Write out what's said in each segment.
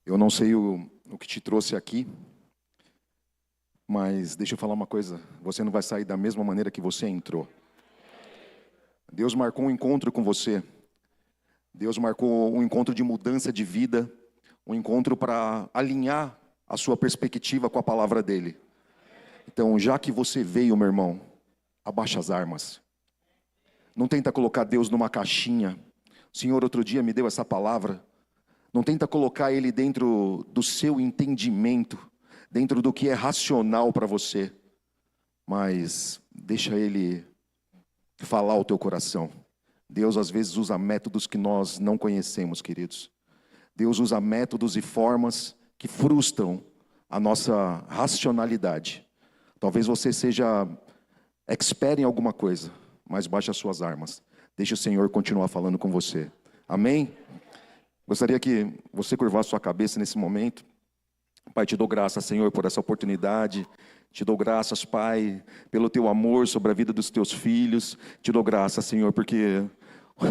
Eu não sei o que te trouxe aqui, mas deixa eu falar uma coisa. Você não vai sair da mesma maneira que você entrou. Deus marcou um encontro com você. Deus marcou um encontro de mudança de vida, um encontro para alinhar a sua perspectiva com a palavra dele. Então, já que você veio, meu irmão, abaixa as armas. Não tenta colocar Deus numa caixinha. O Senhor outro dia me deu essa palavra. Não tenta colocar Ele dentro do seu entendimento, dentro do que é racional para você. Mas deixa Ele falar ao teu coração. Deus às vezes usa métodos que nós não conhecemos, queridos. Deus usa métodos e formas que frustram a nossa racionalidade. Talvez você seja expert em alguma coisa, mas baixe as suas armas. Deixe o Senhor continuar falando com você. Amém? Gostaria que você curvasse sua cabeça nesse momento. Pai, te dou graças, Senhor, por essa oportunidade. Te dou graças, Pai, pelo teu amor sobre a vida dos teus filhos. Te dou graças, Senhor, porque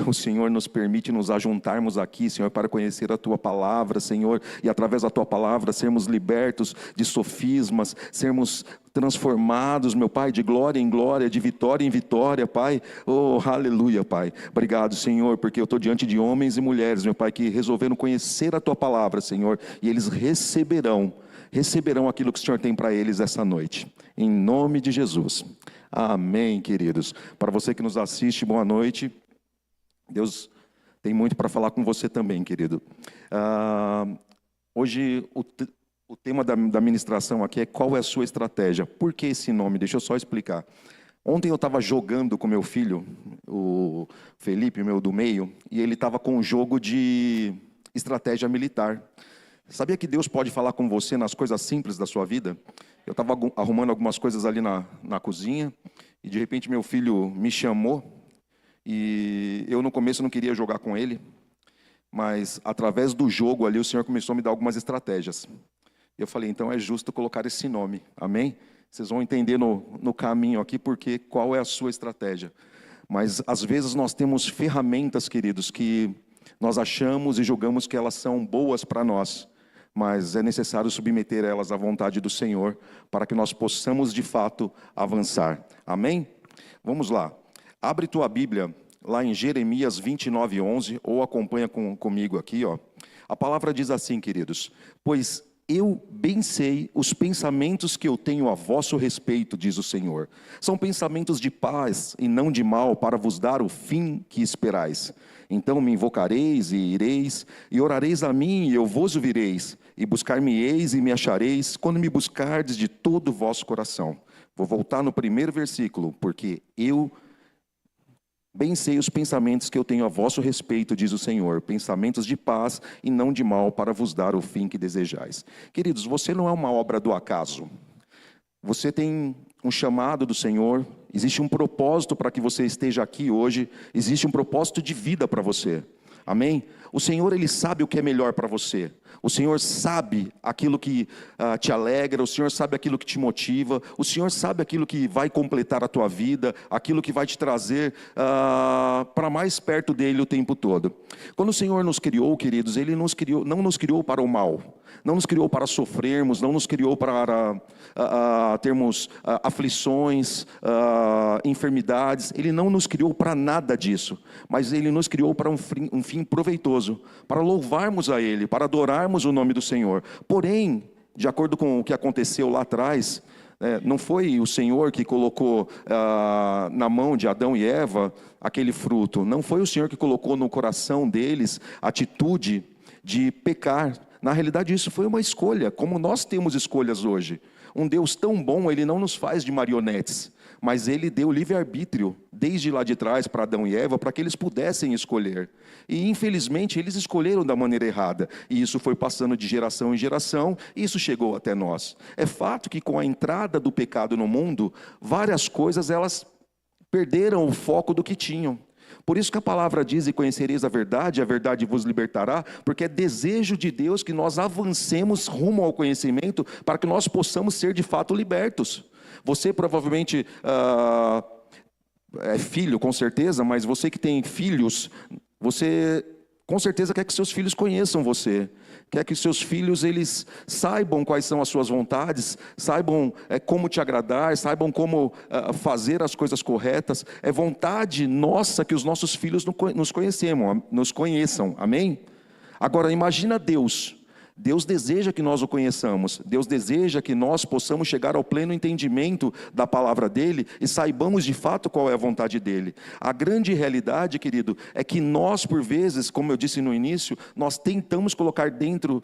o Senhor nos permite nos ajuntarmos aqui, Senhor, para conhecer a Tua palavra, Senhor, e através da Tua palavra sermos libertos de sofismas, sermos transformados, meu Pai, de glória em glória, de vitória em vitória, Pai. Oh, aleluia, Pai. Obrigado, Senhor, porque eu estou diante de homens e mulheres, meu Pai, que resolveram conhecer a Tua palavra, Senhor, e eles receberão aquilo que o Senhor tem para eles essa noite. Em nome de Jesus. Amém, queridos. Para você que nos assiste, boa noite. Deus tem muito para falar com você também, querido. Hoje o tema da ministração aqui é qual é a sua estratégia. Por que esse nome? Deixa eu só explicar. Ontem eu estava jogando com meu filho, o Felipe, meu do meio, e ele estava com um jogo de estratégia militar. Sabia que Deus pode falar com você nas coisas simples da sua vida? Eu estava arrumando algumas coisas ali na cozinha, e de repente meu filho me chamou. E eu no começo não queria jogar com ele, mas através do jogo ali o Senhor começou a me dar algumas estratégias. Eu falei, então é justo colocar esse nome, amém? Vocês vão entender no caminho aqui porque qual é a sua estratégia. Mas às vezes nós temos ferramentas, queridos, que nós achamos e julgamos que elas são boas para nós, mas é necessário submeter elas à vontade do Senhor para que nós possamos de fato avançar, amém? Vamos lá. Abre tua Bíblia lá em Jeremias 29:11, ou acompanha comigo aqui, ó. A palavra diz assim, queridos: pois eu bem sei os pensamentos que eu tenho a vosso respeito, diz o Senhor. São pensamentos de paz e não de mal, para vos dar o fim que esperais. Então me invocareis e ireis, e orareis a mim e eu vos ouvireis, e buscar-me-eis e me achareis, quando me buscardes de todo o vosso coração. Vou voltar no primeiro versículo, porque eu bem sei os pensamentos que eu tenho a vosso respeito, diz o Senhor, pensamentos de paz e não de mal, para vos dar o fim que desejais. Queridos, você não é uma obra do acaso. Você tem um chamado do Senhor, existe um propósito para que você esteja aqui hoje, existe um propósito de vida para você. Amém? O Senhor, Ele sabe o que é melhor para você. O Senhor sabe aquilo que te alegra, o Senhor sabe aquilo que te motiva, o Senhor sabe aquilo que vai completar a tua vida, aquilo que vai te trazer para mais perto dEle o tempo todo. Quando o Senhor nos criou, queridos, Ele não nos criou para o mal, não nos criou para sofrermos, não nos criou para termos aflições, enfermidades. Ele não nos criou para nada disso, mas Ele nos criou para um fim proveitoso, para louvarmos a Ele, para adorarmos o nome do Senhor. Porém, de acordo com o que aconteceu lá atrás, não foi o Senhor que colocou na mão de Adão e Eva aquele fruto, não foi o Senhor que colocou no coração deles a atitude de pecar. Na realidade, isso foi uma escolha, como nós temos escolhas hoje. Um Deus tão bom, Ele não nos faz de marionetes, mas Ele deu livre-arbítrio, desde lá de trás para Adão e Eva, para que eles pudessem escolher. E infelizmente eles escolheram da maneira errada, e isso foi passando de geração em geração, e isso chegou até nós. É fato que com a entrada do pecado no mundo, várias coisas elas perderam o foco do que tinham. Por isso que a palavra diz, e conhecereis a verdade vos libertará, porque é desejo de Deus que nós avancemos rumo ao conhecimento, para que nós possamos ser de fato libertos. Você provavelmente é filho, com certeza, mas você que tem filhos, você Com certeza quer que seus filhos conheçam você, quer que seus filhos eles saibam quais são as suas vontades, saibam como te agradar, saibam como fazer as coisas corretas. É vontade nossa que os nossos filhos nos conheçam, amém? Agora imagina Deus. Deus deseja que nós o conheçamos, Deus deseja que nós possamos chegar ao pleno entendimento da palavra dEle e saibamos de fato qual é a vontade dEle. A grande realidade, querido, é que nós por vezes, como eu disse no início, nós tentamos colocar dentro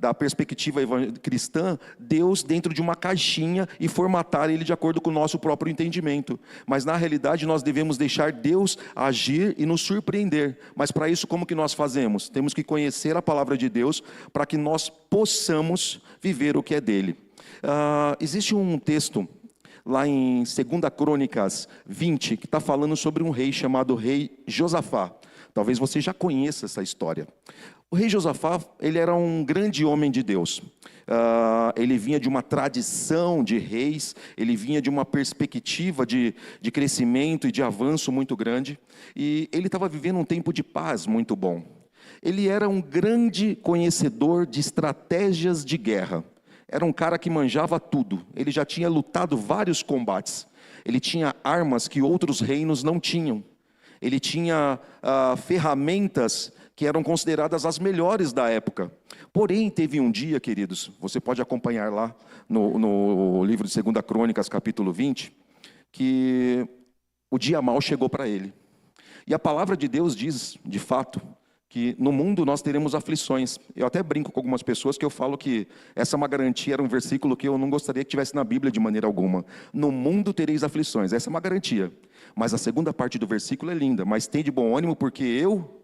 da perspectiva cristã, Deus dentro de uma caixinha e formatar Ele de acordo com o nosso próprio entendimento. Mas na realidade nós devemos deixar Deus agir e nos surpreender. Mas para isso como que nós fazemos? Temos que conhecer a palavra de Deus para que nós possamos viver o que é dEle. Existe um texto lá em 2 Crônicas 20, que está falando sobre um rei chamado rei Josafá. Talvez você já conheça essa história. O rei Josafá, ele era um grande homem de Deus. Ele vinha de uma tradição de reis, ele vinha de uma perspectiva de crescimento e de avanço muito grande, e ele estava vivendo um tempo de paz muito bom. Ele era um grande conhecedor de estratégias de guerra. Era um cara que manjava tudo. Ele já tinha lutado vários combates. Ele tinha armas que outros reinos não tinham. Ele tinha ferramentas que eram consideradas as melhores da época. Porém, teve um dia, queridos, você pode acompanhar lá no livro de 2 Crônicas, capítulo 20, que o dia mau chegou para ele. E a palavra de Deus diz, de fato, que no mundo nós teremos aflições. Eu até brinco com algumas pessoas que eu falo que essa é uma garantia, era um versículo que eu não gostaria que tivesse na Bíblia de maneira alguma. No mundo tereis aflições, essa é uma garantia. Mas a segunda parte do versículo é linda. Mas tem de bom ânimo porque eu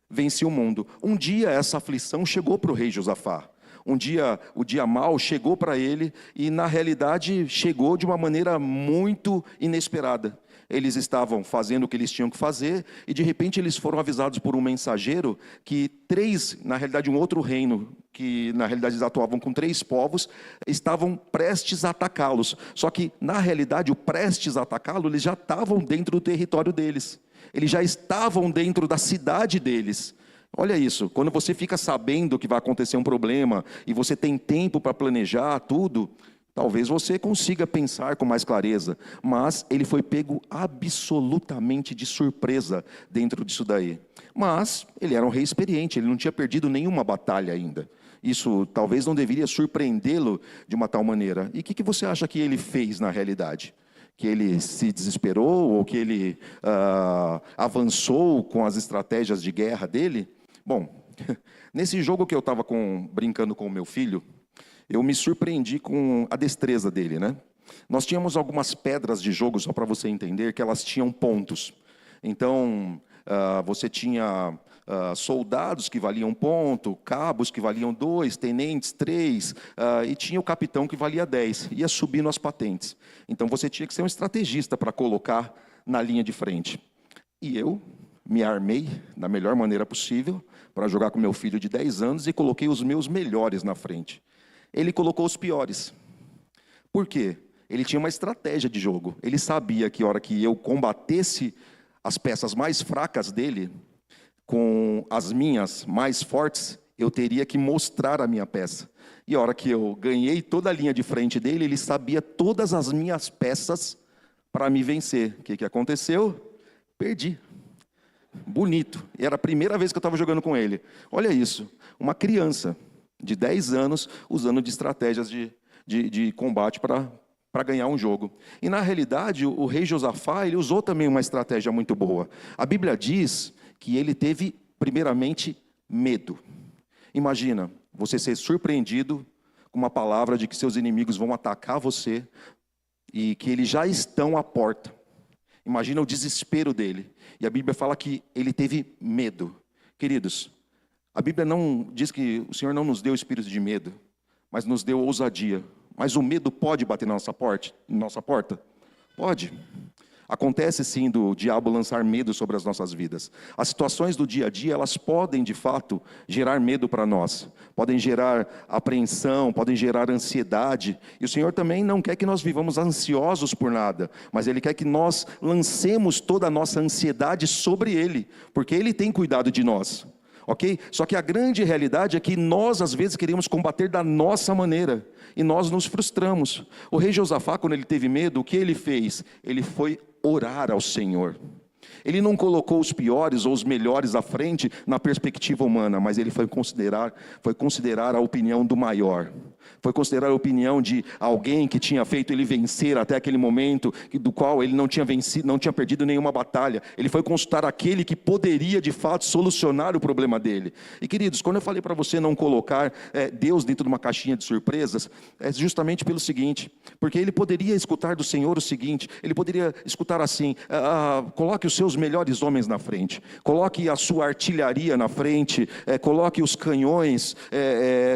venci o mundo. Um dia essa aflição chegou para o rei Josafá. Um dia o dia mau chegou para ele e na realidade chegou de uma maneira muito inesperada. Eles estavam fazendo o que eles tinham que fazer e de repente eles foram avisados por um mensageiro que na realidade um outro reino, que na realidade eles atuavam com 3 povos, estavam prestes a atacá-los. Só que na realidade o prestes a atacá-los, eles já estavam dentro do território deles. Eles já estavam dentro da cidade deles. Olha isso, quando você fica sabendo que vai acontecer um problema e você tem tempo para planejar tudo, talvez você consiga pensar com mais clareza, mas ele foi pego absolutamente de surpresa dentro disso daí. Mas ele era um rei experiente, ele não tinha perdido nenhuma batalha ainda. Isso talvez não deveria surpreendê-lo de uma tal maneira. E o que você acha que ele fez na realidade? Que ele se desesperou ou que ele avançou com as estratégias de guerra dele? Bom, nesse jogo que eu estava brincando com o meu filho, eu me surpreendi com a destreza dele, né? Nós tínhamos algumas pedras de jogo, só para você entender, que elas tinham pontos. Então, você tinha soldados que valiam 1 ponto, cabos que valiam 2, tenentes 3, e tinha o capitão que valia 10, ia subindo as patentes. Então você tinha que ser um estrategista para colocar na linha de frente. E eu me armei da melhor maneira possível para jogar com meu filho de 10 anos e coloquei os meus melhores na frente. Ele colocou os piores. Por quê? Ele tinha uma estratégia de jogo. Ele sabia que a hora que eu combatesse as peças mais fracas dele, com as minhas mais fortes, eu teria que mostrar a minha peça. E a hora que eu ganhei toda a linha de frente dele, ele sabia todas as minhas peças para me vencer. O que aconteceu? Perdi. Bonito. E era a primeira vez que eu estava jogando com ele. Olha isso, uma criança de 10 anos usando de estratégias de combate para ganhar um jogo. E na realidade, o rei Josafá, ele usou também uma estratégia muito boa. A Bíblia diz que ele teve, primeiramente, medo. Imagina, você ser surpreendido com uma palavra de que seus inimigos vão atacar você e que eles já estão à porta. Imagina o desespero dele. E a Bíblia fala que ele teve medo. Queridos, a Bíblia não diz que o Senhor não nos deu espírito de medo, mas nos deu ousadia. Mas o medo pode bater na nossa porta? Pode. Acontece sim do diabo lançar medo sobre as nossas vidas. As situações do dia a dia, elas podem de fato gerar medo para nós. Podem gerar apreensão, podem gerar ansiedade. E o Senhor também não quer que nós vivamos ansiosos por nada. Mas Ele quer que nós lancemos toda a nossa ansiedade sobre Ele. Porque Ele tem cuidado de nós. Ok? Só que a grande realidade é que nós às vezes queremos combater da nossa maneira. E nós nos frustramos. O rei Josafá, quando ele teve medo, o que ele fez? Ele foi orar ao Senhor. Ele não colocou os piores ou os melhores à frente na perspectiva humana, mas ele foi considerar a opinião do maior. Foi considerar a opinião de alguém que tinha feito ele vencer até aquele momento, do qual ele não tinha vencido, não tinha perdido nenhuma batalha. Ele foi consultar aquele que poderia de fato solucionar o problema dele. E queridos, quando eu falei para você não colocar Deus dentro de uma caixinha de surpresas, é justamente pelo seguinte, porque ele poderia escutar do Senhor o seguinte, ele poderia escutar assim, coloque os seus melhores homens na frente, coloque a sua artilharia na frente, coloque os canhões,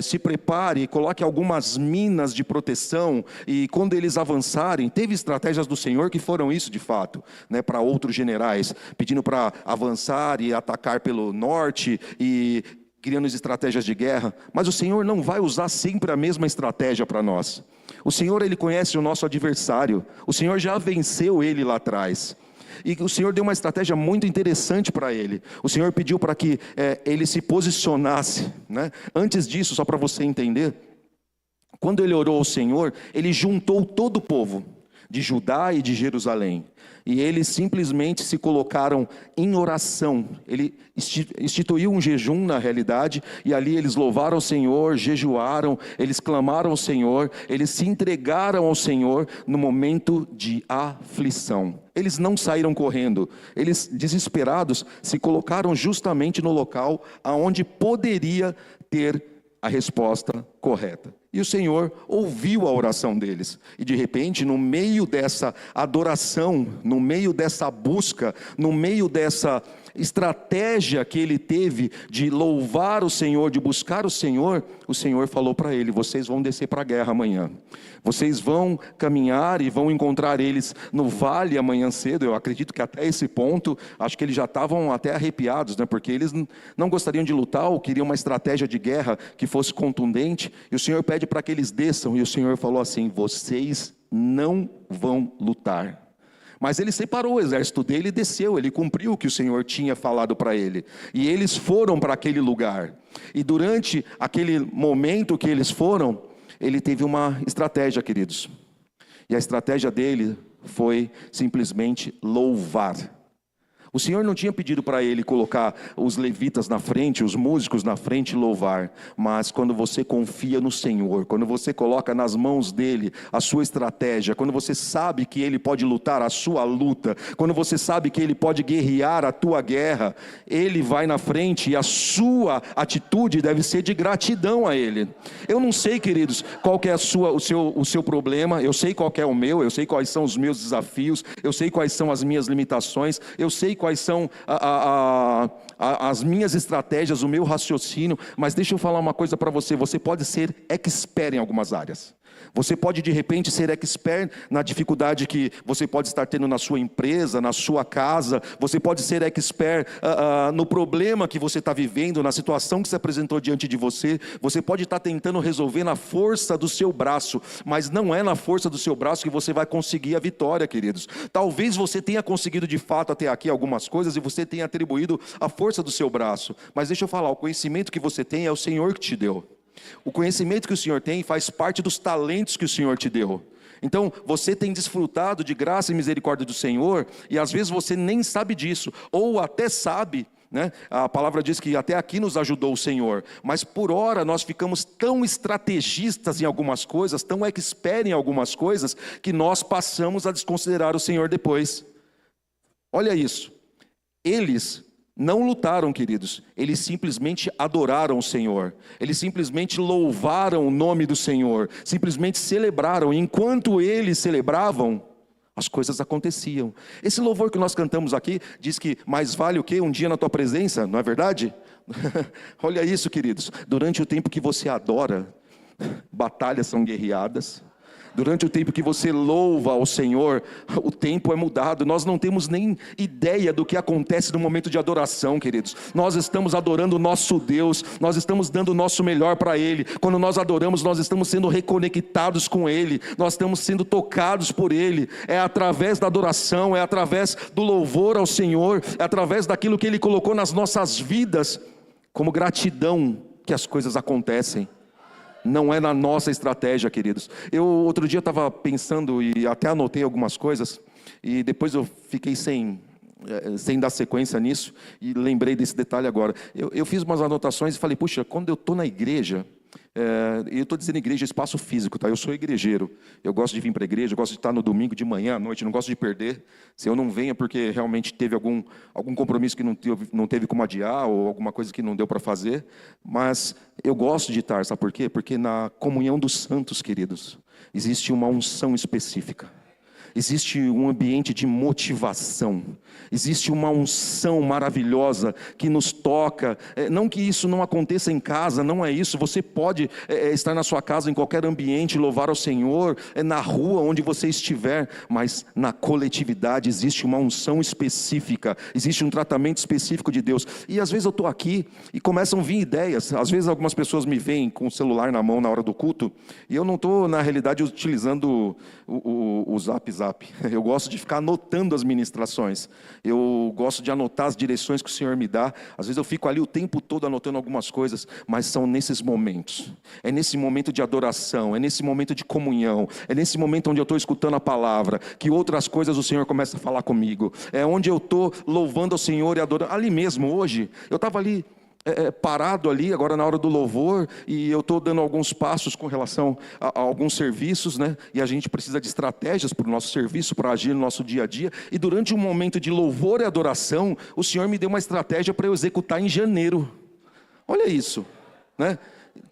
se prepare, coloque algumas minas de proteção, e quando eles avançarem, teve estratégias do Senhor que foram isso de fato, para outros generais, pedindo para avançar e atacar pelo norte, e criando estratégias de guerra, mas o Senhor não vai usar sempre a mesma estratégia para nós. O Senhor, Ele conhece o nosso adversário, o Senhor já venceu ele lá atrás. E o Senhor deu uma estratégia muito interessante para ele. O Senhor pediu para que ele se posicionasse. Antes disso, só para você entender, quando ele orou ao Senhor, ele juntou todo o povo de Judá e de Jerusalém. E eles simplesmente se colocaram em oração. Ele instituiu um jejum na realidade, e ali eles louvaram o Senhor, jejuaram, eles clamaram ao Senhor, eles se entregaram ao Senhor no momento de aflição. Eles não saíram correndo, eles desesperados se colocaram justamente no local aonde poderia ter a resposta correta. E o Senhor ouviu a oração deles. E de repente, no meio dessa adoração, no meio dessa busca, no meio dessa estratégia que ele teve de louvar o Senhor, de buscar o Senhor falou para ele: vocês vão descer para a guerra amanhã. Vocês vão caminhar e vão encontrar eles no vale amanhã cedo. Eu acredito que até esse ponto, acho que eles já estavam até arrepiados, porque eles não gostariam de lutar, ou queriam uma estratégia de guerra que fosse contundente. E o Senhor pede para que eles desçam, e o Senhor falou assim: vocês não vão lutar. Mas ele separou o exército dele e desceu, ele cumpriu o que o Senhor tinha falado para ele. E eles foram para aquele lugar. E durante aquele momento que eles foram, ele teve uma estratégia, queridos. E a estratégia dele foi simplesmente louvar. O Senhor não tinha pedido para ele colocar os levitas na frente, os músicos na frente e louvar. Mas quando você confia no Senhor, quando você coloca nas mãos dele a sua estratégia, quando você sabe que ele pode lutar a sua luta, quando você sabe que ele pode guerrear a tua guerra, ele vai na frente, e a sua atitude deve ser de gratidão a ele. Eu não sei, queridos, qual que é o seu problema, eu sei qual que é o meu, eu sei quais são os meus desafios, eu sei quais são as minhas limitações, eu sei quais são as minhas estratégias, o meu raciocínio, mas deixa eu falar uma coisa para você: você pode ser expert em algumas áreas. Você pode de repente ser expert na dificuldade que você pode estar tendo na sua empresa, na sua casa. Você pode ser expert no problema que você está vivendo, na situação que se apresentou diante de você. Você pode estar tentando resolver na força do seu braço, mas não é na força do seu braço que você vai conseguir a vitória, queridos. Talvez você tenha conseguido de fato até aqui algumas coisas e você tenha atribuído a força do seu braço, mas deixa eu falar, o conhecimento que você tem é o Senhor que te deu. O conhecimento que o Senhor tem faz parte dos talentos que o Senhor te deu. Então você tem desfrutado de graça e misericórdia do Senhor, e às vezes você nem sabe disso, ou até sabe, a palavra diz que até aqui nos ajudou o Senhor, mas por ora nós ficamos tão estrategistas em algumas coisas, tão expert em algumas coisas, que nós passamos a desconsiderar o Senhor depois. Olha isso, eles não lutaram, queridos, eles simplesmente adoraram o Senhor, eles simplesmente louvaram o nome do Senhor, simplesmente celebraram. Enquanto eles celebravam, as coisas aconteciam. Esse louvor que nós cantamos aqui diz que mais vale o que? Um dia na tua presença, não é verdade? Olha isso, queridos, durante o tempo que você adora, batalhas são guerreadas, Durante o tempo que você louva ao Senhor, o tempo é mudado. Nós não temos nem ideia do que acontece no momento de adoração, queridos. Nós estamos adorando o nosso Deus, nós estamos dando o nosso melhor para Ele. Quando nós adoramos, nós estamos sendo reconectados com Ele, nós estamos sendo tocados por Ele. É através da adoração, é através do louvor ao Senhor, é através daquilo que Ele colocou nas nossas vidas, como gratidão, que as coisas acontecem. Não é na nossa estratégia, queridos. Eu outro dia estava pensando e até anotei algumas coisas, e depois eu fiquei sem dar sequência nisso, e lembrei desse detalhe agora. Eu fiz umas anotações e falei, puxa, quando eu estou na igreja, eu estou dizendo igreja, espaço físico, tá? Eu sou igrejeiro, eu gosto de vir para a igreja, eu gosto de estar no domingo de manhã, à noite, não gosto de perder. Se eu não venho é porque realmente teve algum compromisso que não teve como adiar, ou alguma coisa que não deu para fazer, mas eu gosto de estar, sabe por quê? Porque na comunhão dos santos, queridos, existe uma unção específica. Existe um ambiente de motivação, existe uma unção maravilhosa que nos toca. Não que isso não aconteça em casa, não é isso. Você pode estar na sua casa, em qualquer ambiente, louvar ao Senhor, na rua, onde você estiver, mas na coletividade existe uma unção específica, existe um tratamento específico de Deus. E às vezes eu estou aqui e começam a vir ideias. Às vezes algumas pessoas me veem com o celular na mão na hora do culto, e eu não estou, na realidade, utilizando o Zap. Eu gosto de ficar anotando as ministrações, eu gosto de anotar as direções que o Senhor me dá. Às vezes eu fico ali o tempo todo anotando algumas coisas, mas são nesses momentos, é nesse momento de adoração, é nesse momento de comunhão, é nesse momento onde eu estou escutando a palavra, que outras coisas o Senhor começa a falar comigo, é onde eu estou louvando ao Senhor e adorando. Ali mesmo, hoje, eu estava ali, parado ali, agora na hora do louvor, e eu estou dando alguns passos com relação a alguns serviços, né? E a gente precisa de estratégias para o nosso serviço, para agir no nosso dia a dia, e durante um momento de louvor e adoração, o Senhor me deu uma estratégia para eu executar em janeiro. Olha isso, né?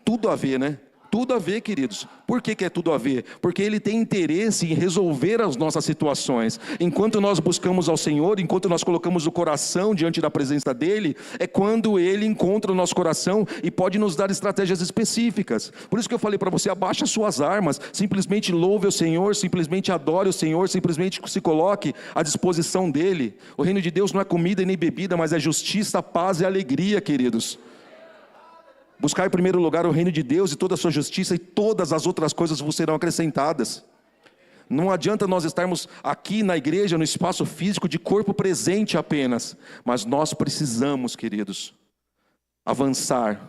Tudo a ver, né? Tudo a ver, queridos. Por que é tudo a ver? Porque Ele tem interesse em resolver as nossas situações. Enquanto nós buscamos ao Senhor, enquanto nós colocamos o coração diante da presença dEle, é quando Ele encontra o nosso coração e pode nos dar estratégias específicas. Por isso que eu falei para você, abaixa as suas armas, simplesmente louve o Senhor, simplesmente adore o Senhor, simplesmente se coloque à disposição dEle. O reino de Deus não é comida e nem bebida, mas é justiça, paz e alegria, queridos. Buscar em primeiro lugar o reino de Deus e toda a sua justiça, e todas as outras coisas vos serão acrescentadas. Não adianta nós estarmos aqui na igreja, no espaço físico, de corpo presente apenas, mas nós precisamos, queridos, avançar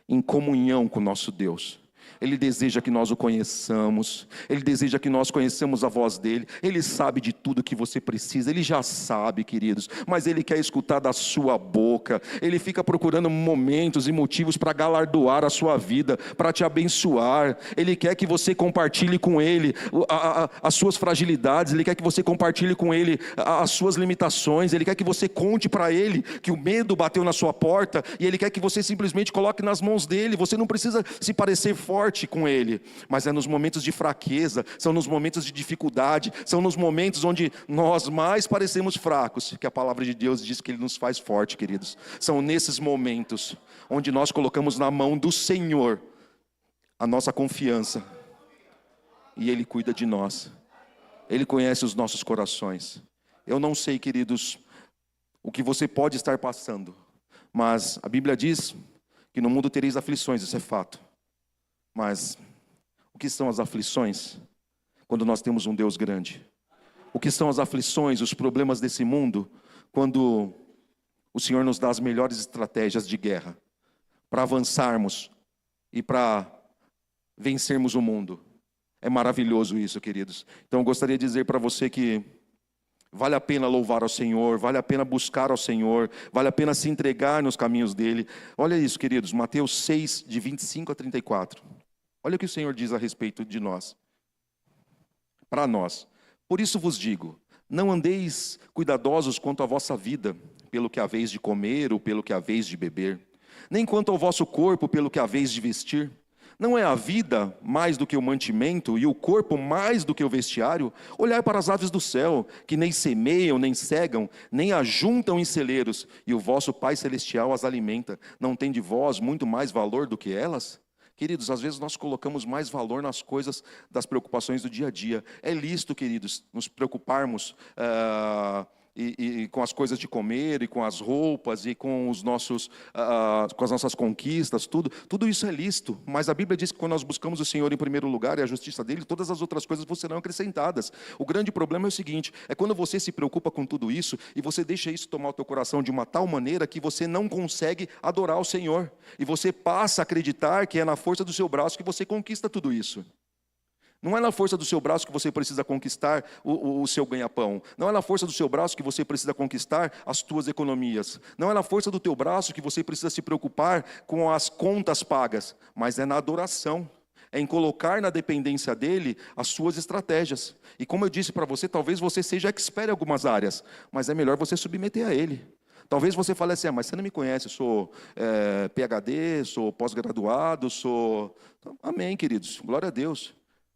em comunhão com o nosso Deus. Ele deseja que nós o conheçamos, Ele deseja que nós conheçamos a voz dEle. Ele sabe de tudo que você precisa, Ele já sabe, queridos, mas Ele quer escutar da sua boca. Ele fica procurando momentos e motivos para galardoar a sua vida, para te abençoar. Ele quer que você compartilhe com Ele as suas fragilidades, Ele quer que você compartilhe com Ele as suas limitações, Ele quer que você conte para Ele que o medo bateu na sua porta, e Ele quer que você simplesmente coloque nas mãos dEle. Você não precisa se parecer forte com Ele, mas é nos momentos de fraqueza, são nos momentos de dificuldade, são nos momentos onde nós mais parecemos fracos, que a palavra de Deus diz que Ele nos faz forte, queridos. São nesses momentos onde nós colocamos na mão do Senhor a nossa confiança, e Ele cuida de nós, Ele conhece os nossos corações. Eu não sei, queridos, o que você pode estar passando, mas a Bíblia diz que no mundo tereis aflições, isso é fato. Mas o que são as aflições quando nós temos um Deus grande? O que são as aflições, os problemas desse mundo, quando o Senhor nos dá as melhores estratégias de guerra para avançarmos e para vencermos o mundo? É maravilhoso isso, queridos. Então eu gostaria de dizer para você que vale a pena louvar ao Senhor, vale a pena buscar ao Senhor, vale a pena se entregar nos caminhos dEle. Olha isso, queridos, Mateus 6, de 25 a 34. Olha o que o Senhor diz a respeito de nós. Para nós. Por isso vos digo, não andeis cuidadosos quanto à vossa vida, pelo que haveis de comer ou pelo que haveis de beber, nem quanto ao vosso corpo, pelo que haveis de vestir. Não é a vida mais do que o mantimento, e o corpo mais do que o vestiário? Olhai para as aves do céu, que nem semeiam, nem cegam, nem ajuntam em celeiros, e o vosso Pai Celestial as alimenta. Não tem de vós muito mais valor do que elas? Queridos, às vezes nós colocamos mais valor nas coisas das preocupações do dia a dia. É lícito, queridos, nos preocuparmos e com as coisas de comer, e com as roupas, e com com as nossas conquistas, tudo isso é lícito. Mas a Bíblia diz que quando nós buscamos o Senhor em primeiro lugar e a justiça dele, todas as outras coisas serão acrescentadas. O grande problema é o seguinte, é quando você se preocupa com tudo isso, e você deixa isso tomar o teu coração de uma tal maneira que você não consegue adorar o Senhor. E você passa a acreditar que é na força do seu braço que você conquista tudo isso. Não é na força do seu braço que você precisa conquistar o seu ganha-pão. Não é na força do seu braço que você precisa conquistar as tuas economias. Não é na força do teu braço que você precisa se preocupar com as contas pagas. Mas é na adoração. É em colocar na dependência dele as suas estratégias. E como eu disse para você, talvez você seja expert em algumas áreas. Mas é melhor você submeter a ele. Talvez você fale assim, mas você não me conhece, eu sou PhD, sou pós-graduado, sou... Então, amém, queridos, glória a Deus.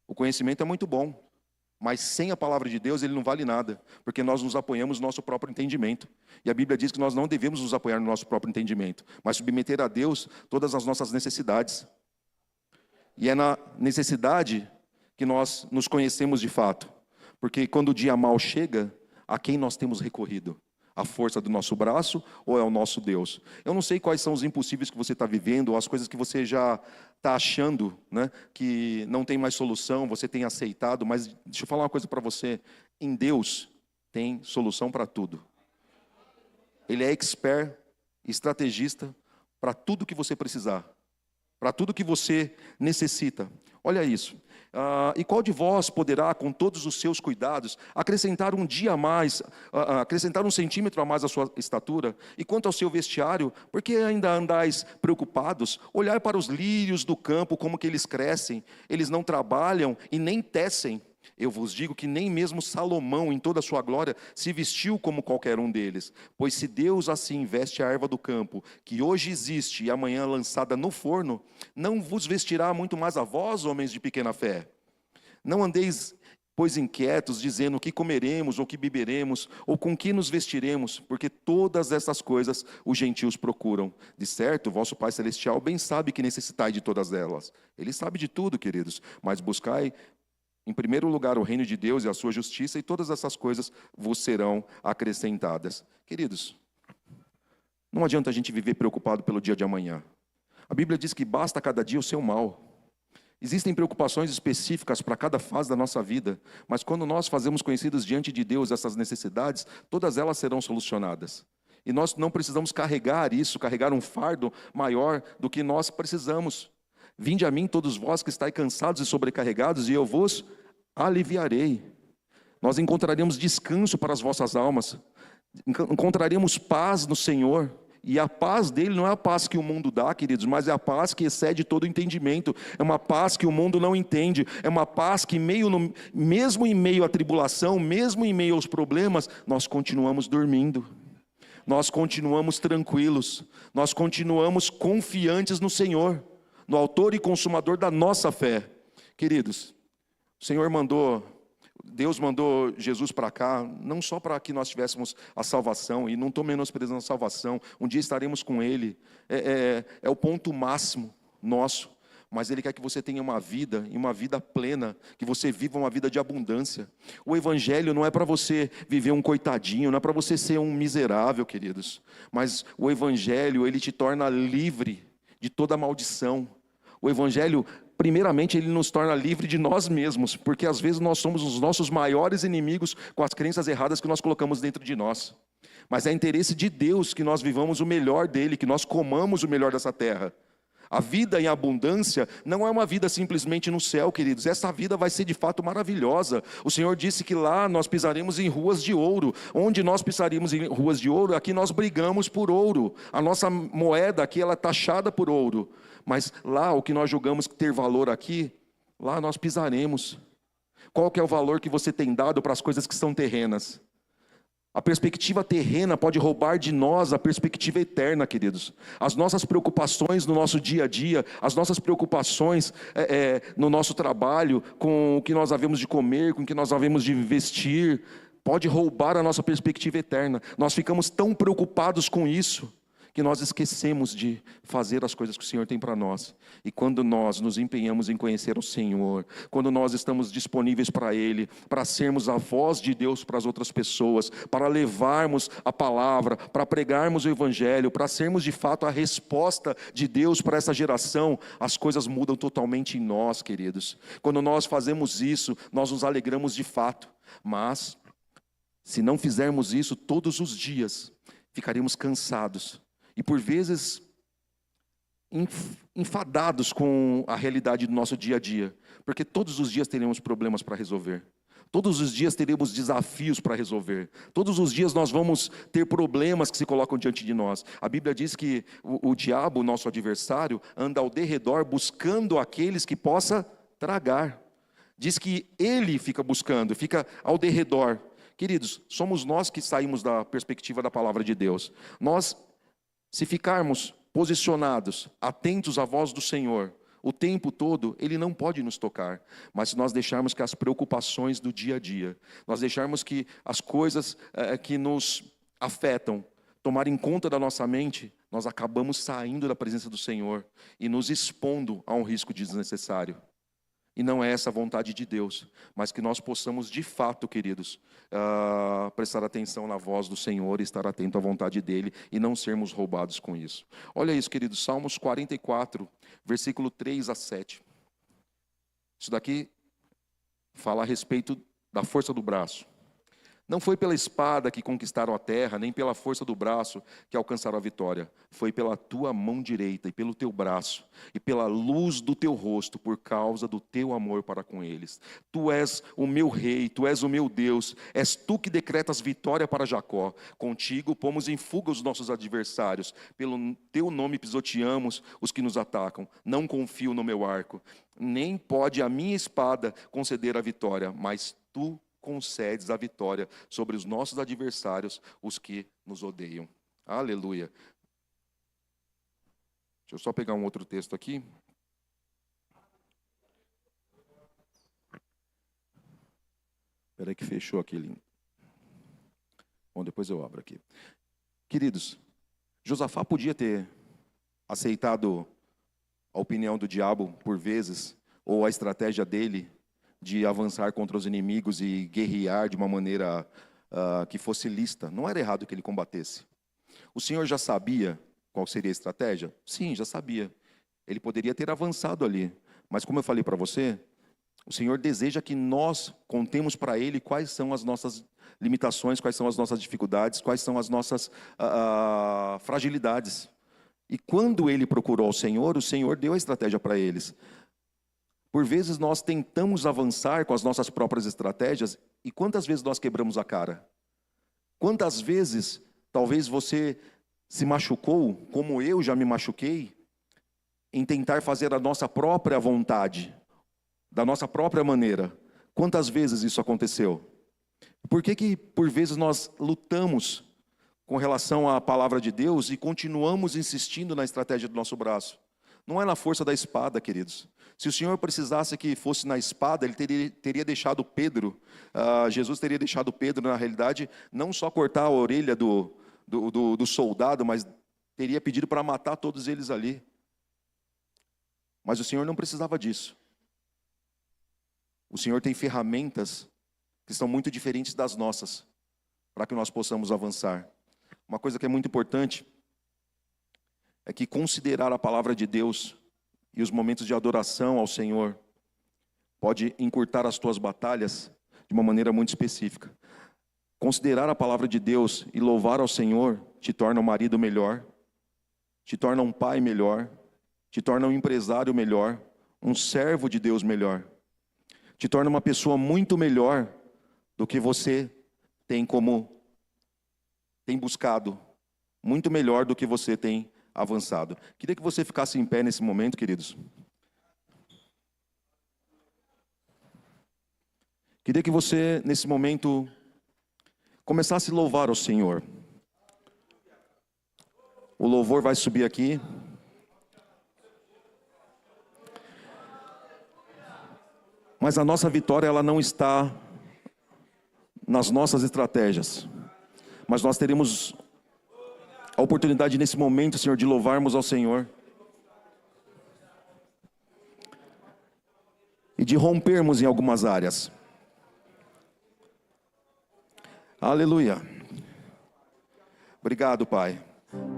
O conhecimento é muito bom, mas sem a palavra de Deus ele não vale nada, porque nós nos apoiamos no nosso próprio entendimento. E a Bíblia diz que nós não devemos nos apoiar no nosso próprio entendimento, mas submeter a Deus todas as nossas necessidades. E é na necessidade que nós nos conhecemos de fato, porque quando o dia mal chega, a quem nós temos recorrido? A força do nosso braço ou é o nosso Deus? Eu não sei quais são os impossíveis que você está vivendo, ou as coisas que você já está achando, né, que não tem mais solução, você tem aceitado, mas deixa eu falar uma coisa para você, em Deus tem solução para tudo. Ele é expert, estrategista para tudo que você precisar, para tudo que você necessita. Olha isso. E qual de vós poderá, com todos os seus cuidados, acrescentar um dia a mais, acrescentar 1 centímetro a mais à sua estatura? E quanto ao seu vestiário, por que ainda andais preocupados? Olhai para os lírios do campo, como que eles crescem, eles não trabalham e nem tecem. Eu vos digo que nem mesmo Salomão, em toda a sua glória, se vestiu como qualquer um deles. Pois se Deus assim veste a erva do campo, que hoje existe e amanhã lançada no forno, não vos vestirá muito mais a vós, homens de pequena fé? Não andeis, pois, inquietos, dizendo o que comeremos, ou que beberemos, ou com que nos vestiremos, porque todas essas coisas os gentios procuram. De certo, vosso Pai Celestial bem sabe que necessitai de todas elas. Ele sabe de tudo, queridos, mas buscai em primeiro lugar o reino de Deus e a sua justiça, e todas essas coisas vos serão acrescentadas. Queridos, não adianta a gente viver preocupado pelo dia de amanhã. A Bíblia diz que basta cada dia o seu mal. Existem preocupações específicas para cada fase da nossa vida, mas quando nós fazemos conhecidas diante de Deus essas necessidades, todas elas serão solucionadas. E nós não precisamos carregar um fardo maior do que nós precisamos. Vinde a mim todos vós que estáis cansados e sobrecarregados, e eu vos aliviarei. Nós encontraremos descanso para as vossas almas, encontraremos paz no Senhor. E a paz dele não é a paz que o mundo dá, queridos, mas é a paz que excede todo o entendimento. É uma paz que o mundo não entende. É uma paz que mesmo em meio à tribulação, mesmo em meio aos problemas, nós continuamos dormindo. Nós continuamos tranquilos. Nós continuamos confiantes no Senhor, no autor e consumador da nossa fé. Queridos, Deus mandou Jesus para cá, não só para que nós tivéssemos a salvação, e não estou menosprezando a salvação, um dia estaremos com Ele, é o ponto máximo nosso, mas Ele quer que você tenha uma vida, e uma vida plena, que você viva uma vida de abundância. O Evangelho não é para você viver um coitadinho, não é para você ser um miserável, queridos, mas o Evangelho, ele te torna livre de toda maldição. O Evangelho, primeiramente, ele nos torna livre de nós mesmos, porque às vezes nós somos os nossos maiores inimigos com as crenças erradas que nós colocamos dentro de nós. Mas é interesse de Deus que nós vivamos o melhor dele, que nós comamos o melhor dessa terra. A vida em abundância não é uma vida simplesmente no céu, queridos. Essa vida vai ser de fato maravilhosa. O Senhor disse que lá nós pisaremos em ruas de ouro. Onde nós pisaríamos em ruas de ouro, aqui nós brigamos por ouro. A nossa moeda aqui, ela é taxada por ouro. Mas lá, o que nós julgamos ter valor aqui, lá nós pisaremos. Qual que é o valor que você tem dado para as coisas que são terrenas? A perspectiva terrena pode roubar de nós a perspectiva eterna, queridos. As nossas preocupações no nosso dia a dia, as nossas preocupações no nosso trabalho, com o que nós havemos de comer, com o que nós havemos de vestir, pode roubar a nossa perspectiva eterna. Nós ficamos tão preocupados com isso, que nós esquecemos de fazer as coisas que o Senhor tem para nós. E quando nós nos empenhamos em conhecer o Senhor, quando nós estamos disponíveis para Ele, para sermos a voz de Deus para as outras pessoas, para levarmos a palavra, para pregarmos o Evangelho, para sermos de fato a resposta de Deus para essa geração, as coisas mudam totalmente em nós, queridos. Quando nós fazemos isso, nós nos alegramos de fato. Mas, se não fizermos isso todos os dias, ficaremos cansados e por vezes enfadados com a realidade do nosso dia a dia, porque todos os dias teremos problemas para resolver, todos os dias teremos desafios para resolver, todos os dias nós vamos ter problemas que se colocam diante de nós. A Bíblia diz que o diabo, nosso adversário, anda ao derredor buscando aqueles que possa tragar. Diz que ele fica buscando, fica ao derredor. Queridos, somos nós que saímos da perspectiva da palavra de Deus. Nós, se ficarmos posicionados, atentos à voz do Senhor, o tempo todo, Ele não pode nos tocar. Mas se nós deixarmos que as preocupações do dia a dia, nós deixarmos que as coisas que nos afetam tomarem conta da nossa mente, nós acabamos saindo da presença do Senhor e nos expondo a um risco desnecessário. E não é essa a vontade de Deus, mas que nós possamos de fato, queridos, prestar atenção na voz do Senhor e estar atento à vontade dEle e não sermos roubados com isso. Olha isso, queridos, Salmos 44, versículo 3 a 7. Isso daqui fala a respeito da força do braço. Não foi pela espada que conquistaram a terra, nem pela força do braço que alcançaram a vitória. Foi pela tua mão direita e pelo teu braço, e pela luz do teu rosto, por causa do teu amor para com eles. Tu és o meu rei, tu és o meu Deus, és tu que decretas vitória para Jacó. Contigo pomos em fuga os nossos adversários, pelo teu nome pisoteamos os que nos atacam. Não confio no meu arco, nem pode a minha espada conceder a vitória, mas tu concedes a vitória sobre os nossos adversários, os que nos odeiam. Aleluia. Deixa eu só pegar um outro texto aqui. Espera aí que fechou aqui. Bom, depois eu abro aqui. Queridos, Josafá podia ter aceitado a opinião do diabo por vezes, ou a estratégia dele de avançar contra os inimigos e guerrear de uma maneira que fosse lícita. Não era errado que ele combatesse. O Senhor já sabia qual seria a estratégia? Sim, já sabia. Ele poderia ter avançado ali. Mas como eu falei para você, o Senhor deseja que nós contemos para Ele quais são as nossas limitações, quais são as nossas dificuldades, quais são as nossas fragilidades. E quando ele procurou o Senhor deu a estratégia para eles. Por vezes nós tentamos avançar com as nossas próprias estratégias e quantas vezes nós quebramos a cara? Quantas vezes talvez você se machucou, como eu já me machuquei, em tentar fazer a nossa própria vontade, da nossa própria maneira? Quantas vezes isso aconteceu? Por que por vezes nós lutamos com relação à palavra de Deus e continuamos insistindo na estratégia do nosso braço? Não é na força da espada, queridos. Se o Senhor precisasse que fosse na espada, Ele teria deixado Pedro, Jesus teria deixado Pedro, na realidade, não só cortar a orelha do soldado, mas teria pedido para matar todos eles ali. Mas o Senhor não precisava disso. O Senhor tem ferramentas que são muito diferentes das nossas, para que nós possamos avançar. Uma coisa que é muito importante é que considerar a palavra de Deus e os momentos de adoração ao Senhor pode encurtar as tuas batalhas de uma maneira muito específica. Considerar a palavra de Deus e louvar ao Senhor te torna um marido melhor, te torna um pai melhor, te torna um empresário melhor, um servo de Deus melhor, te torna uma pessoa muito melhor do que você tem buscado, muito melhor do que você tem avançado. Queria que você ficasse em pé nesse momento, queridos. Queria que você, nesse momento, começasse a louvar ao Senhor. O louvor vai subir aqui. Mas a nossa vitória, ela não está nas nossas estratégias. Mas nós teremos a oportunidade nesse momento, Senhor, de louvarmos ao Senhor. E de rompermos em algumas áreas. Aleluia. Obrigado, Pai.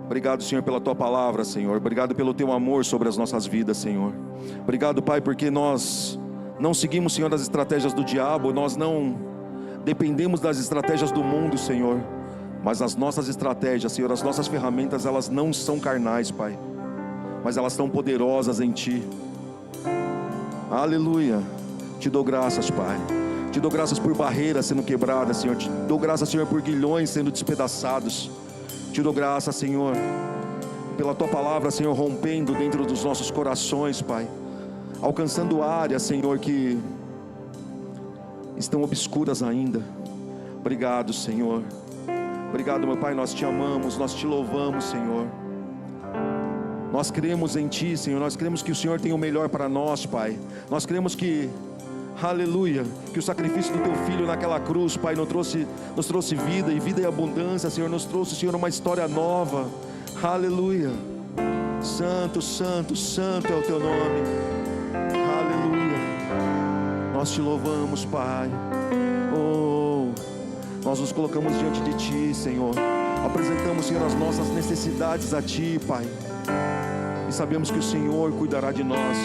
Obrigado, Senhor, pela Tua palavra, Senhor. Obrigado pelo Teu amor sobre as nossas vidas, Senhor. Obrigado, Pai, porque nós não seguimos, Senhor, as estratégias do diabo. Nós não dependemos das estratégias do mundo, Senhor. Mas as nossas estratégias, Senhor, as nossas ferramentas, elas não são carnais, Pai. Mas elas são poderosas em Ti. Aleluia. Te dou graças, Pai. Te dou graças por barreiras sendo quebradas, Senhor. Te dou graças, Senhor, por guilhões sendo despedaçados. Te dou graças, Senhor, pela Tua palavra, Senhor, rompendo dentro dos nossos corações, Pai. Alcançando áreas, Senhor, que estão obscuras ainda. Obrigado, Senhor. Obrigado, meu Pai, nós Te amamos, nós Te louvamos, Senhor. Nós cremos em Ti, Senhor. Nós cremos que o Senhor tem o melhor para nós, Pai. Nós cremos que, aleluia, que o sacrifício do Teu Filho naquela cruz, Pai, nos trouxe vida e vida e abundância, Senhor. Nos trouxe, Senhor, uma história nova. Aleluia. Santo, santo, santo é o Teu nome. Aleluia. Nós Te louvamos, Pai. Oh, nós nos colocamos diante de Ti, Senhor. Apresentamos, Senhor, as nossas necessidades a Ti, Pai. E sabemos que o Senhor cuidará de nós.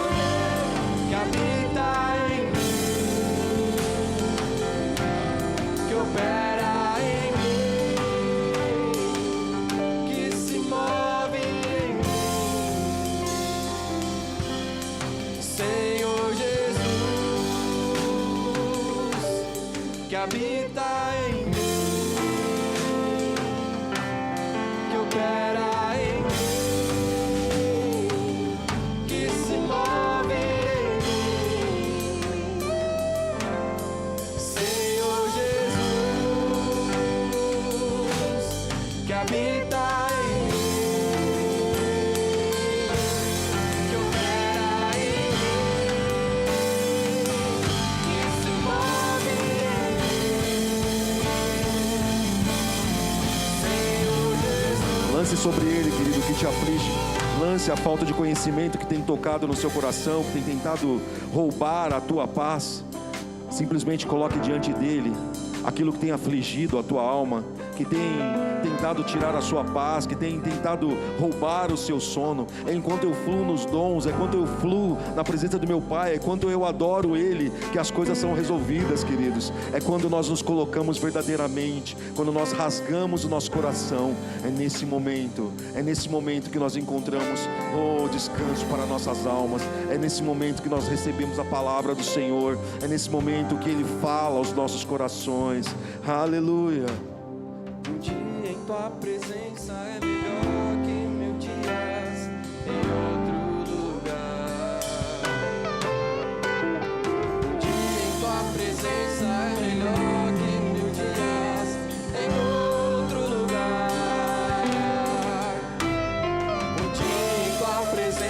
Habita em mim, que opera em mim, que se move em mim, Senhor Jesus, que habita em mim, que opera em mim, que se move em mim. Lance sobre ele, querido, o que te aflige. Lance a falta de conhecimento que tem tocado no seu coração, que tem tentado roubar a tua paz. Simplesmente coloque diante dele aquilo que tem afligido a tua alma, que tem tentado tirar a sua paz, que tem tentado roubar o seu sono. É enquanto eu fluo nos dons, é quando eu fluo na presença do meu Pai, é quando eu adoro Ele, que as coisas são resolvidas, queridos. É quando nós nos colocamos verdadeiramente, quando nós rasgamos o nosso coração. É nesse momento que nós encontramos descanso para nossas almas. É nesse momento que nós recebemos a palavra do Senhor. É nesse momento que Ele fala aos nossos corações. Aleluia. Um dia em tua presença é melhor que 1000 dias em outro lugar. Um dia em tua presença é melhor que 1000 dias em outro lugar. Um dia em tua presença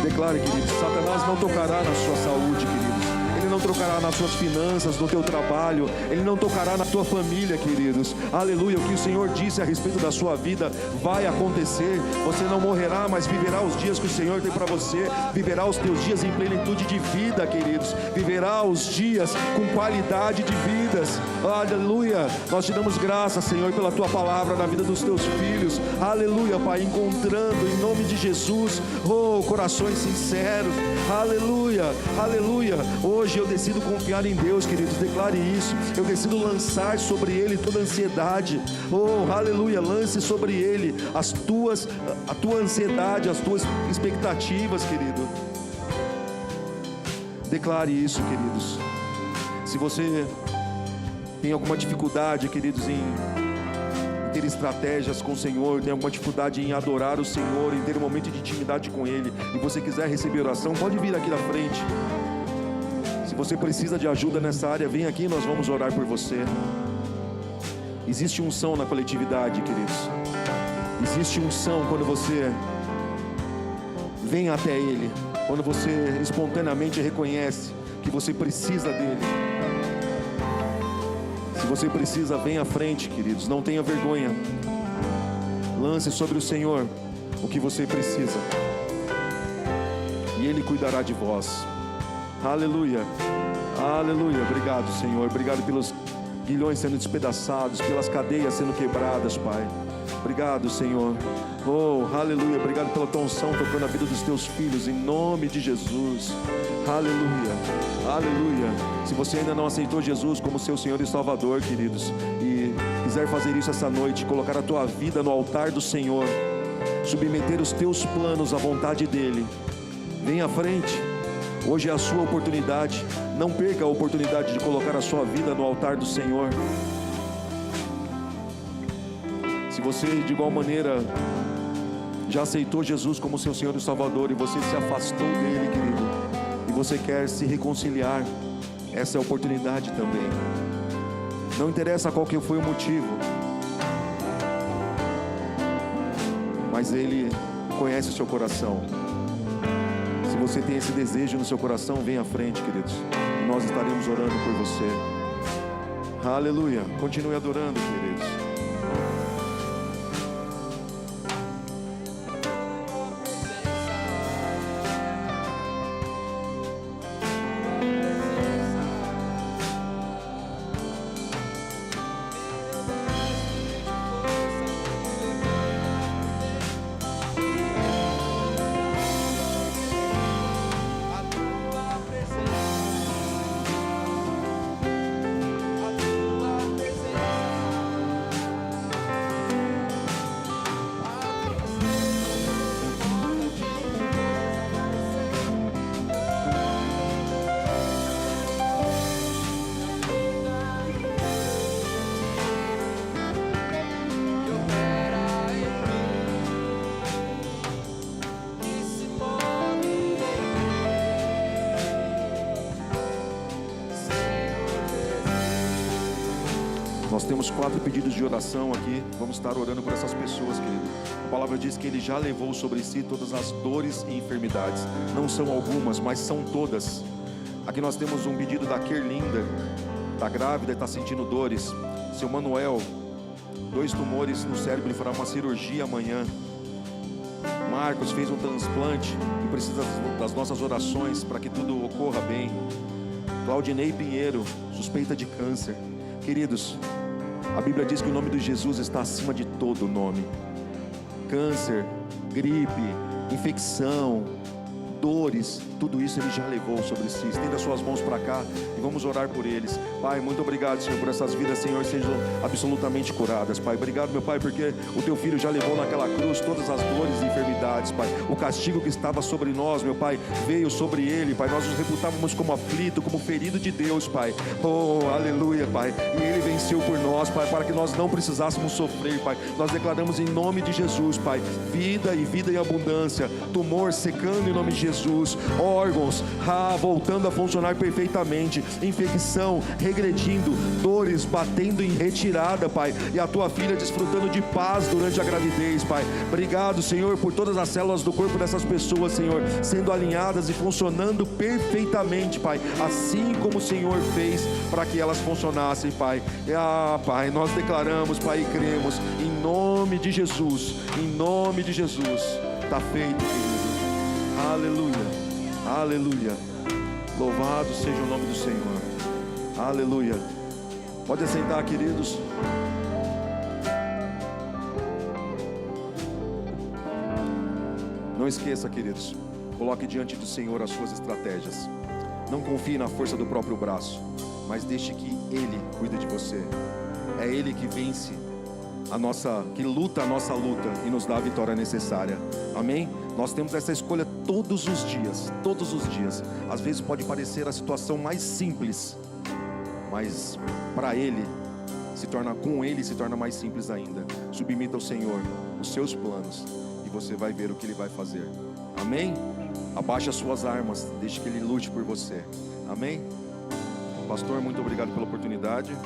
Declare, queridos, Satanás não tocará na sua saúde, queridos. Ele não tocará nas suas finanças, no teu trabalho. Ele não tocará na tua família, queridos. Aleluia, o que o Senhor disse a respeito da sua vida vai acontecer. Você não morrerá, mas viverá os dias que o Senhor tem para você. Viverá os teus dias em plenitude de vida, queridos. Viverá os dias com qualidade de vidas. Aleluia, nós te damos graça, Senhor, pela tua palavra na vida dos teus filhos. Aleluia, Pai, encontrando em nome de Jesus, oh, corações sinceros. Aleluia, aleluia. Hoje eu decido confiar em Deus, queridos. Declare isso. Eu decido lançar sobre Ele toda ansiedade. Oh, aleluia. Lance sobre Ele a tua ansiedade, as tuas expectativas, querido. Declare isso, queridos. Se você tem alguma dificuldade, queridos, em ter estratégias com o Senhor, tem alguma dificuldade em adorar o Senhor, em ter um momento de intimidade com Ele, e você quiser receber oração, pode vir aqui na frente. Se você precisa de ajuda nessa área, vem aqui, nós vamos orar por você. Existe unção na coletividade, queridos. Existe unção quando você vem até Ele, quando você espontaneamente reconhece que você precisa dEle. Se você precisa, vem à frente, queridos, não tenha vergonha. Lance sobre o Senhor o que você precisa, e Ele cuidará de vós. Aleluia, aleluia. Obrigado, Senhor, obrigado pelos guilhões sendo despedaçados, pelas cadeias sendo quebradas, Pai. Obrigado, Senhor. Oh, aleluia, obrigado pela tua unção tocando a vida dos teus filhos, em nome de Jesus. Aleluia, aleluia. Se você ainda não aceitou Jesus como seu Senhor e Salvador, queridos, e quiser fazer isso essa noite, colocar a tua vida no altar do Senhor, submeter os teus planos à vontade dEle, vem à frente. Hoje é a sua oportunidade. Não perca a oportunidade de colocar a sua vida no altar do Senhor. Se você de igual maneira já aceitou Jesus como seu Senhor e Salvador, e você se afastou dele, querido, e você quer se reconciliar, essa é a oportunidade também. Não interessa qual que foi o motivo, mas Ele conhece o seu coração. Se você tem esse desejo no seu coração, vem à frente, queridos, e nós estaremos orando por você. Aleluia, continue adorando, queridos. Nós temos 4 pedidos de oração aqui. Vamos estar orando por essas pessoas, querido. A palavra diz que Ele já levou sobre si todas as dores e enfermidades. Não são algumas, mas são todas. Aqui nós temos um pedido da Kerlinda. Está grávida e está sentindo dores. Seu Manuel, 2 tumores no cérebro, ele fará uma cirurgia amanhã. Marcos fez um transplante e precisa das nossas orações para que tudo ocorra bem. Claudinei Pinheiro, suspeita de câncer. Queridos, a Bíblia diz que o nome de Jesus está acima de todo nome. Câncer, gripe, infecção, dores, tudo isso Ele já levou sobre si. Estenda suas mãos para cá e vamos orar por eles. Pai, muito obrigado, Senhor, por essas vidas, Senhor, sejam absolutamente curadas, Pai. Obrigado, meu Pai, porque o Teu Filho já levou naquela cruz todas as dores e enfermidades, Pai. O castigo que estava sobre nós, meu Pai, veio sobre Ele, Pai. Nós nos reputávamos como aflito, como ferido de Deus, Pai. Oh, aleluia, Pai. E Ele venceu por nós, Pai, para que nós não precisássemos sofrer, Pai. Nós declaramos em nome de Jesus, Pai, vida e abundância. Tumor secando em nome de Jesus. Órgãos voltando a funcionar perfeitamente, infecção regredindo, dores batendo em retirada, Pai, e a tua filha desfrutando de paz durante a gravidez, Pai. Obrigado, Senhor, por todas as células do corpo dessas pessoas, Senhor, sendo alinhadas e funcionando perfeitamente, Pai, assim como o Senhor fez para que elas funcionassem, Pai. Pai, nós declaramos, Pai, e cremos em nome de Jesus, em nome de Jesus. Está feito, querido. Aleluia, aleluia. Louvado seja o nome do Senhor. Aleluia. Pode assentar, queridos. Não esqueça, queridos, coloque diante do Senhor as suas estratégias. Não confie na força do próprio braço, mas deixe que Ele cuide de você. É Ele que vence que luta a nossa luta e nos dá a vitória necessária. Amém? Nós temos essa escolha todos os dias, todos os dias. Às vezes pode parecer a situação mais simples, mas para Ele com Ele se torna mais simples ainda. Submita ao Senhor os seus planos e você vai ver o que Ele vai fazer. Amém? Abaixe as suas armas, deixe que Ele lute por você. Amém? Pastor, muito obrigado pela oportunidade.